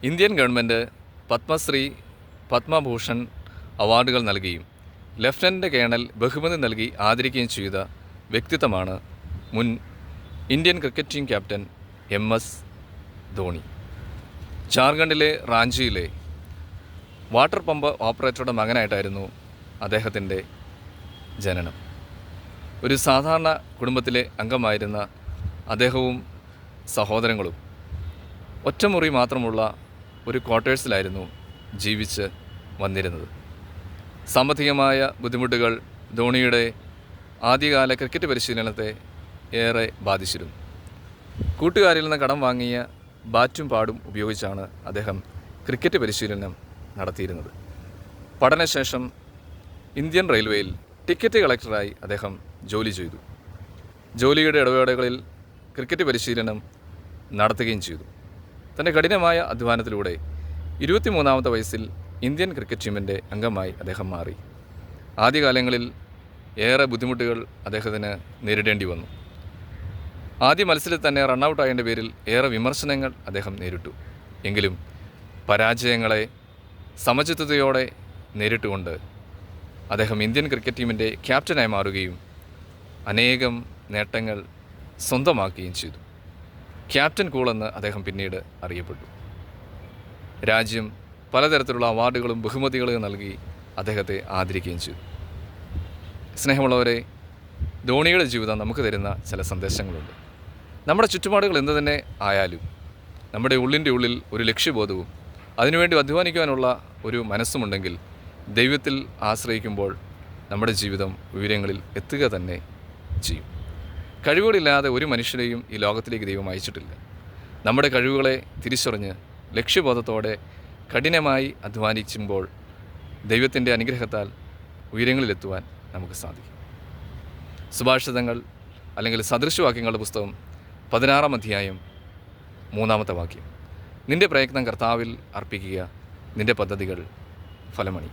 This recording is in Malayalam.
ഇന്ത്യൻ ഗവൺമെൻറ് പത്മശ്രീ, പത്മഭൂഷൺ അവാർഡുകൾ നൽകുകയും ലഫ്റ്റനൻ്റ് കേണൽ ബഹുമതി നൽകി ആദരിക്കുകയും ചെയ്ത വ്യക്തിത്വമാണ് മുൻ Indian cricket team captain MS Dhoni. ജാർഖണ്ഡിലെ റാഞ്ചിയിലെ വാട്ടർ പമ്പ് ഓപ്പറേറ്ററുടെ മകനായിട്ടായിരുന്നു അദ്ദേഹത്തിൻ്റെ ജനനം. ഒരു സാധാരണ കുടുംബത്തിലെ അംഗമായിരുന്ന അദ്ദേഹവും സഹോദരങ്ങളും ഒറ്റമുറി മാത്രമുള്ള ഒരു ക്വാർട്ടേഴ്സിലായിരുന്നു ജീവിച്ച് വന്നിരുന്നത്. സാമ്പത്തികമായ ബുദ്ധിമുട്ടുകൾ ധോണിയുടെ ആദ്യകാല ക്രിക്കറ്റ് പരിശീലനത്തെ ഏറെ ബാധിച്ചിരുന്നു. കൂട്ടുകാരിൽ നിന്ന് കടം വാങ്ങിയ ബാറ്റും പാടും ഉപയോഗിച്ചാണ് അദ്ദേഹം ക്രിക്കറ്റ് പരിശീലനം നടത്തിയിരുന്നത്. പഠനശേഷം ഇന്ത്യൻ റെയിൽവേയിൽ ടിക്കറ്റ് കളക്ടറായി അദ്ദേഹം ജോലി ചെയ്തു. ജോലിയുടെ ഇടവേളകളിൽ ക്രിക്കറ്റ് പരിശീലനം നടത്തുകയും ചെയ്തു. തൻ്റെ കഠിനമായ അധ്വാനത്തിലൂടെ 23-ാമത്തെ വയസ്സിൽ ഇന്ത്യൻ ക്രിക്കറ്റ് ടീമിൻ്റെ അംഗമായി അദ്ദേഹം മാറി. ആദ്യകാലങ്ങളിൽ ഏറെ ബുദ്ധിമുട്ടുകൾ അദ്ദേഹത്തിന് നേരിടേണ്ടി വന്നു. ആദ്യ മത്സരത്തിൽ തന്നെ റണ്ണൗട്ടായതിൻ്റെ പേരിൽ ഏറെ വിമർശനങ്ങൾ അദ്ദേഹം നേരിട്ടു. എങ്കിലും പരാജയങ്ങളെ സമചിത്തതയോടെ നേരിട്ടുകൊണ്ട് അദ്ദേഹം ഇന്ത്യൻ ക്രിക്കറ്റ് ടീമിൻ്റെ ക്യാപ്റ്റനായി മാറുകയും അനേകം നേട്ടങ്ങൾ സ്വന്തമാക്കുകയും ചെയ്തു. ക്യാപ്റ്റൻ കൂളെന്ന് അദ്ദേഹം പിന്നീട് അറിയപ്പെട്ടു. രാജ്യം പലതരത്തിലുള്ള അവാർഡുകളും ബഹുമതികളും നൽകി അദ്ദേഹത്തെ ആദരിക്കുകയും ചെയ്തു. സ്നേഹമുള്ളവരെ, ധോണിയുടെ ജീവിതം നമുക്ക് തരുന്ന ചില സന്ദേശങ്ങളുണ്ട്. നമ്മുടെ ചുറ്റുപാടുകൾ എന്തു തന്നെ ആയാലും നമ്മുടെ ഉള്ളിൻ്റെ ഉള്ളിൽ ഒരു ലക്ഷ്യബോധവും അതിനുവേണ്ടി അധ്വാനിക്കുവാനുള്ള ഒരു മനസ്സുമുണ്ടെങ്കിൽ ദൈവത്തിൽ ആശ്രയിക്കുമ്പോൾ നമ്മുടെ ജീവിതം ഉയരങ്ങളിൽ എത്തുക തന്നെ ചെയ്യും. കഴിവുകളില്ലാതെ ഒരു മനുഷ്യരെയും ഈ ലോകത്തിലേക്ക് ദൈവം അയച്ചിട്ടില്ല. നമ്മുടെ കഴിവുകളെ തിരിച്ചറിഞ്ഞ് ലക്ഷ്യബോധത്തോടെ കഠിനമായി അധ്വാനിക്കുമ്പോൾ ദൈവത്തിൻ്റെ അനുഗ്രഹത്താൽ ഉയരങ്ങളിലെത്തുവാൻ നമുക്ക് സാധിക്കും. സുഭാഷിതങ്ങൾ അല്ലെങ്കിൽ സദൃശവാക്യങ്ങളുടെ പുസ്തകം 16-ാം അധ്യായം 3-ാമത്തെ വാക്യം: നിൻ്റെ പ്രയത്നം കർത്താവിൽ അർപ്പിക്കുക, നിൻ്റെ പദ്ധതികൾ ഫലമണി.